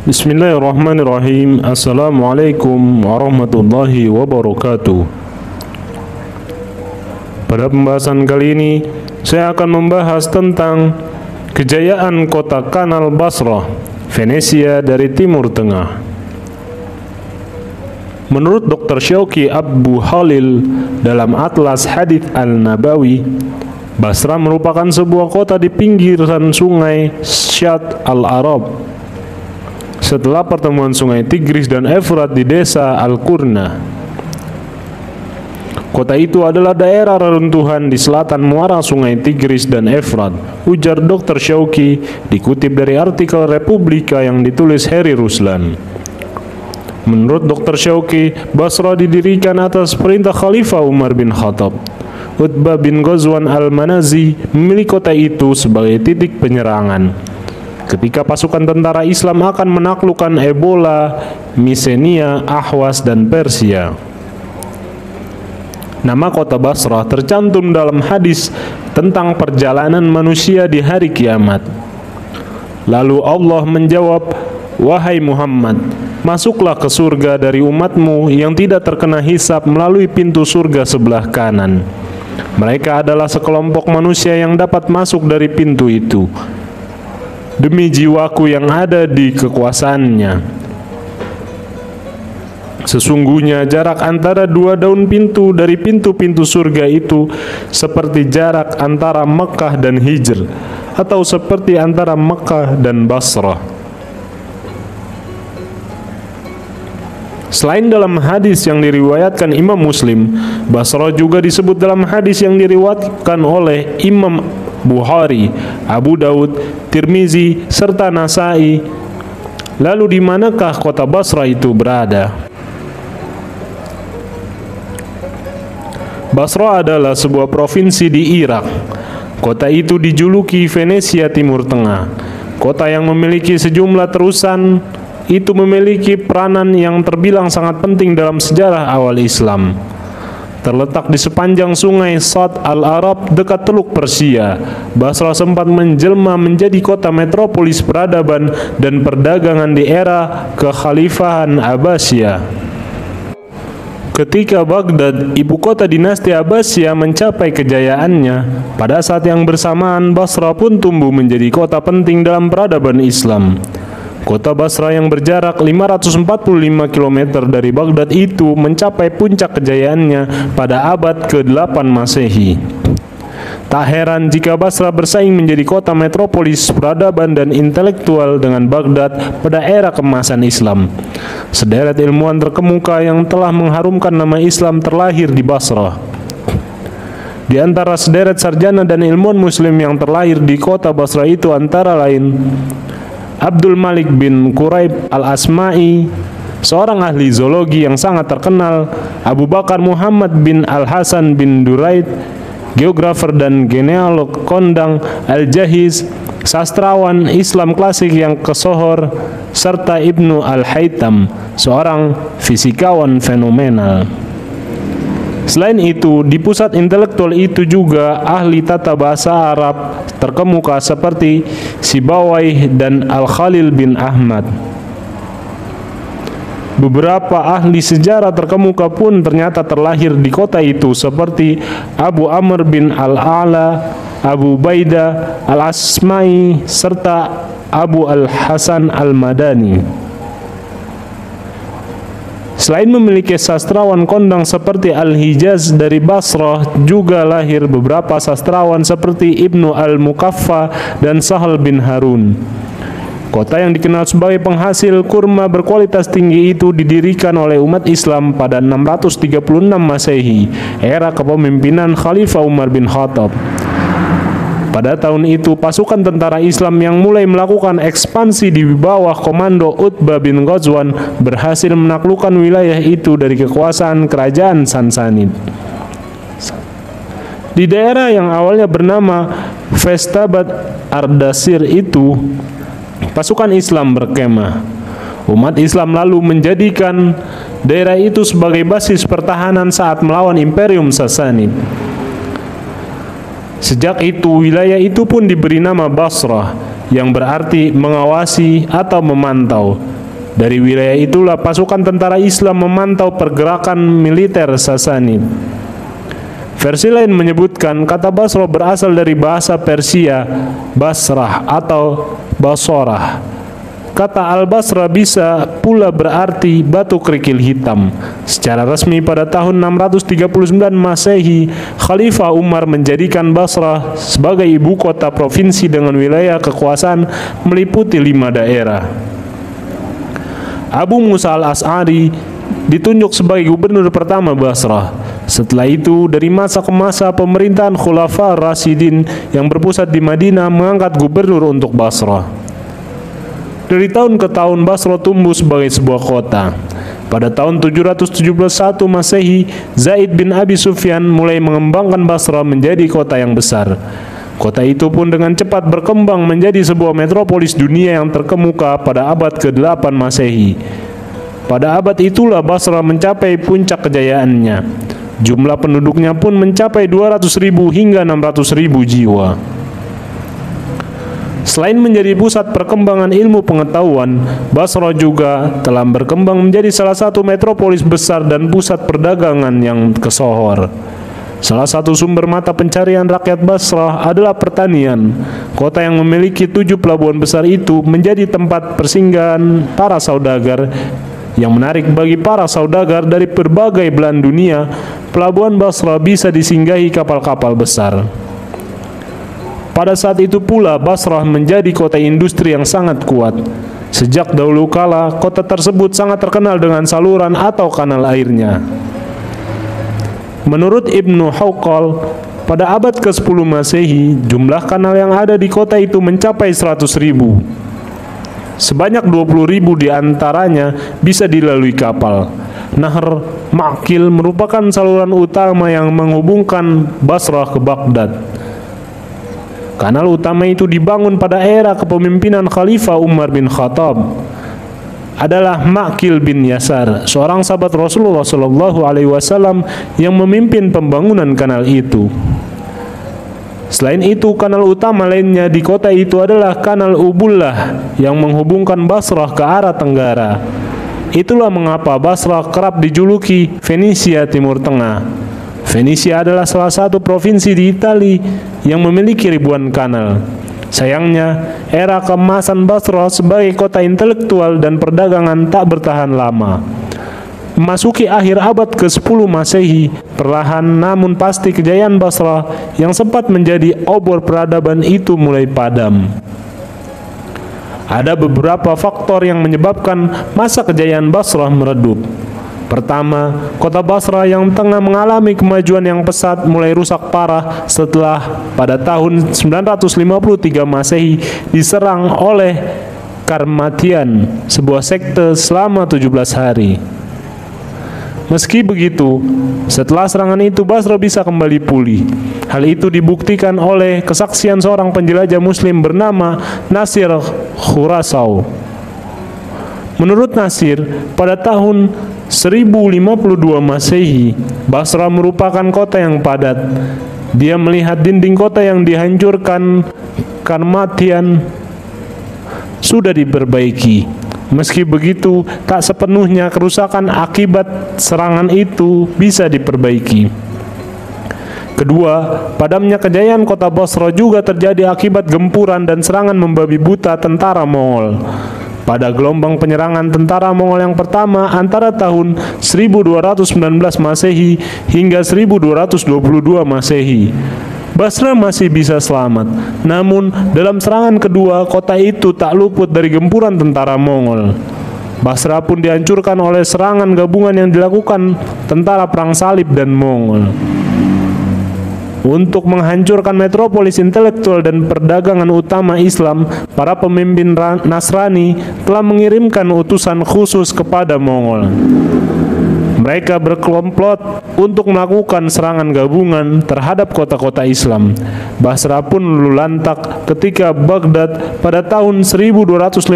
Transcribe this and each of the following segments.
Bismillahirrahmanirrahim. Assalamualaikum warahmatullahi wabarakatuh. Pada pembahasan kali ini, saya akan membahas tentang kejayaan kota Kanal Basrah, Venesia dari Timur Tengah. Menurut Dr. Syauqi Abu Khalil dalam Atlas Hadits Al-Nabawi, Basrah merupakan sebuah kota di pinggiran sungai Syat Al-Arab setelah pertemuan sungai Tigris dan Efrat di desa Al-Qurna. Kota itu adalah daerah reruntuhan di selatan muara sungai Tigris dan Efrat, ujar Dr. Syauqi dikutip dari artikel Republika yang ditulis Heri Ruslan. Menurut Dr. Syauqi, Basrah didirikan atas perintah Khalifah Umar bin Khattab. Utbah bin Ghazwan al-Manazi memilih kota itu sebagai titik penyerangan ketika pasukan tentara Islam akan menaklukkan Ebola, Misenia, Ahwas, dan Persia. Nama kota Basrah tercantum dalam hadis tentang perjalanan manusia di hari kiamat. Lalu Allah menjawab, "Wahai Muhammad, masuklah ke surga dari umatmu yang tidak terkena hisab melalui pintu surga sebelah kanan. Mereka adalah sekelompok manusia yang dapat masuk dari pintu itu. Demi jiwaku yang ada di kekuasaannya, sesungguhnya jarak antara dua daun pintu dari pintu-pintu surga itu seperti jarak antara Mekah dan Hijr, atau seperti antara Mekah dan Basrah." Selain dalam hadis yang diriwayatkan Imam Muslim, Basrah juga disebut dalam hadis yang diriwayatkan oleh Imam Bukhari, Abu Daud, Tirmizi, serta Nasai. Lalu di manakah kota Basrah itu berada? Basrah adalah sebuah provinsi di Irak. Kota itu dijuluki Venesia Timur Tengah. Kota yang memiliki sejumlah terusan itu memiliki peranan yang terbilang sangat penting dalam sejarah awal Islam. Terletak di sepanjang sungai Syat Al-Arab dekat Teluk Persia, Basrah sempat menjelma menjadi kota metropolis peradaban dan perdagangan di era kekhalifahan Abbasiyah. Ketika Baghdad, ibu kota dinasti Abbasiyah, mencapai kejayaannya, pada saat yang bersamaan Basrah pun tumbuh menjadi kota penting dalam peradaban Islam. Kota Basrah yang berjarak 545 km dari Baghdad itu mencapai puncak kejayaannya pada abad ke-8 Masehi. Tak heran jika Basrah bersaing menjadi kota metropolis peradaban dan intelektual dengan Baghdad pada era kemasan Islam. Sederet ilmuwan terkemuka yang telah mengharumkan nama Islam terlahir di Basrah. Di antara sederet sarjana dan ilmuwan muslim yang terlahir di kota Basrah itu antara lain Abdul Malik bin Quraib al-Asma'i, seorang ahli zoologi yang sangat terkenal, Abu Bakar Muhammad bin Al-Hasan bin Duraid, geografer dan genealog kondang Al-Jahiz, sastrawan Islam klasik yang kesohor, serta Ibnu Al-Haytham, seorang fisikawan fenomenal. Selain itu, di pusat intelektual itu juga ahli tata bahasa Arab terkemuka seperti Sibawayh dan Al-Khalil bin Ahmad. Beberapa ahli sejarah terkemuka pun ternyata terlahir di kota itu seperti Abu Amr bin Al-A'la, Abu Baidah Al-Asma'i, serta Abu Al-Hasan Al-Madani. Selain memiliki sastrawan kondang seperti Al-Hijaz, dari Basrah juga lahir beberapa sastrawan seperti Ibnu Al-Mukaffa dan Sahal bin Harun. Kota yang dikenal sebagai penghasil kurma berkualitas tinggi itu didirikan oleh umat Islam pada 636 Masehi, era kepemimpinan Khalifah Umar bin Khattab. Pada tahun itu, pasukan tentara Islam yang mulai melakukan ekspansi di bawah komando Utbah bin Ghazwan berhasil menaklukkan wilayah itu dari kekuasaan kerajaan Sansanid. Di daerah yang awalnya bernama Festabat Ardasir itu, pasukan Islam berkemah. Umat Islam lalu menjadikan daerah itu sebagai basis pertahanan saat melawan Imperium Sasanid. Sejak itu, wilayah itu pun diberi nama Basrah, yang berarti mengawasi atau memantau. Dari wilayah itulah pasukan tentara Islam memantau pergerakan militer Sasanid. Versi lain menyebutkan kata Basra berasal dari bahasa Persia Basrah atau Basorah. Kata Al-Basra bisa pula berarti batu kerikil hitam. Secara resmi pada tahun 639 Masehi, Khalifah Umar menjadikan Basrah sebagai ibu kota provinsi dengan wilayah kekuasaan meliputi 5 daerah. Abu Musa al-As'ari ditunjuk sebagai gubernur pertama Basrah. Setelah itu, dari masa ke masa pemerintahan Khulafa Rasyidin yang berpusat di Madinah mengangkat gubernur untuk Basrah. Dari tahun ke tahun Basrah tumbuh sebagai sebuah kota. Pada tahun 771 Masehi, Zaid bin Abi Sufyan mulai mengembangkan Basrah menjadi kota yang besar. Kota itu pun dengan cepat berkembang menjadi sebuah metropolis dunia yang terkemuka pada abad ke-8 Masehi. Pada abad itulah Basrah mencapai puncak kejayaannya. Jumlah penduduknya pun mencapai 200.000 hingga 600.000 jiwa. Selain menjadi pusat perkembangan ilmu pengetahuan, Basrah juga telah berkembang menjadi salah satu metropolis besar dan pusat perdagangan yang kesohor. Salah satu sumber mata pencarian rakyat Basrah adalah pertanian. Kota yang memiliki 7 pelabuhan besar itu menjadi tempat persinggahan para saudagar yang menarik bagi para saudagar dari berbagai belahan dunia. Pelabuhan Basrah bisa disinggahi kapal-kapal besar. Pada saat itu pula Basrah menjadi kota industri yang sangat kuat. Sejak dahulu kala, kota tersebut sangat terkenal dengan saluran atau kanal airnya. Menurut Ibnu Hawqal, pada abad ke-10 Masehi, jumlah kanal yang ada di kota itu mencapai 100.000. Sebanyak 20.000 diantaranya bisa dilalui kapal. Nahar Ma'qil merupakan saluran utama yang menghubungkan Basrah ke Baghdad. Kanal utama itu dibangun pada era kepemimpinan Khalifah Umar bin Khattab. Adalah Ma'qil bin Yasar, seorang sahabat Rasulullah SAW yang memimpin pembangunan kanal itu. Selain itu, kanal utama lainnya di kota itu adalah Kanal Ubullah yang menghubungkan Basrah ke arah tenggara. Itulah mengapa Basrah kerap dijuluki Fenisia Timur Tengah. Venesia adalah salah satu provinsi di Italia yang memiliki ribuan kanal. Sayangnya, era keemasan Basrah sebagai kota intelektual dan perdagangan tak bertahan lama. Memasuki akhir abad ke-10 Masehi, perlahan namun pasti kejayaan Basrah yang sempat menjadi obor peradaban itu mulai padam. Ada beberapa faktor yang menyebabkan masa kejayaan Basrah meredup. Pertama, kota Basrah yang tengah mengalami kemajuan yang pesat mulai rusak parah setelah pada tahun 953 Masehi diserang oleh Karmatian, sebuah sekte selama 17 hari. Meski begitu, setelah serangan itu Basrah bisa kembali pulih. Hal itu dibuktikan oleh kesaksian seorang penjelajah muslim bernama Nasir Khurasau. Menurut Nasir, pada tahun 1052 Masehi, Basrah merupakan kota yang padat. Dia melihat dinding kota yang dihancurkan Karmatian sudah diperbaiki. Meski begitu, tak sepenuhnya kerusakan akibat serangan itu bisa diperbaiki. Kedua, padamnya kejayaan kota Basrah juga terjadi akibat gempuran dan serangan membabi buta tentara Mongol. Pada gelombang penyerangan tentara Mongol yang pertama antara tahun 1219 Masehi hingga 1222 Masehi, Basrah masih bisa selamat. Namun, dalam serangan kedua, kota itu tak luput dari gempuran tentara Mongol. Basrah pun dihancurkan oleh serangan gabungan yang dilakukan tentara Perang Salib dan Mongol. Untuk menghancurkan metropolis intelektual dan perdagangan utama Islam, para pemimpin Nasrani telah mengirimkan utusan khusus kepada Mongol. Mereka berkomplot untuk melakukan serangan gabungan terhadap kota-kota Islam. Basrah pun luluh lantak ketika Baghdad pada tahun 1258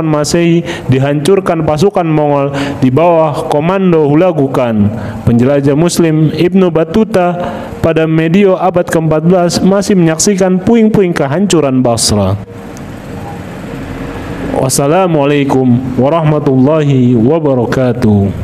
Masehi dihancurkan pasukan Mongol di bawah komando Hulagu Khan. Penjelajah Muslim Ibnu Battuta pada medio abad ke-14 masih menyaksikan puing-puing kehancuran Basrah. Wassalamualaikum warahmatullahi wabarakatuh.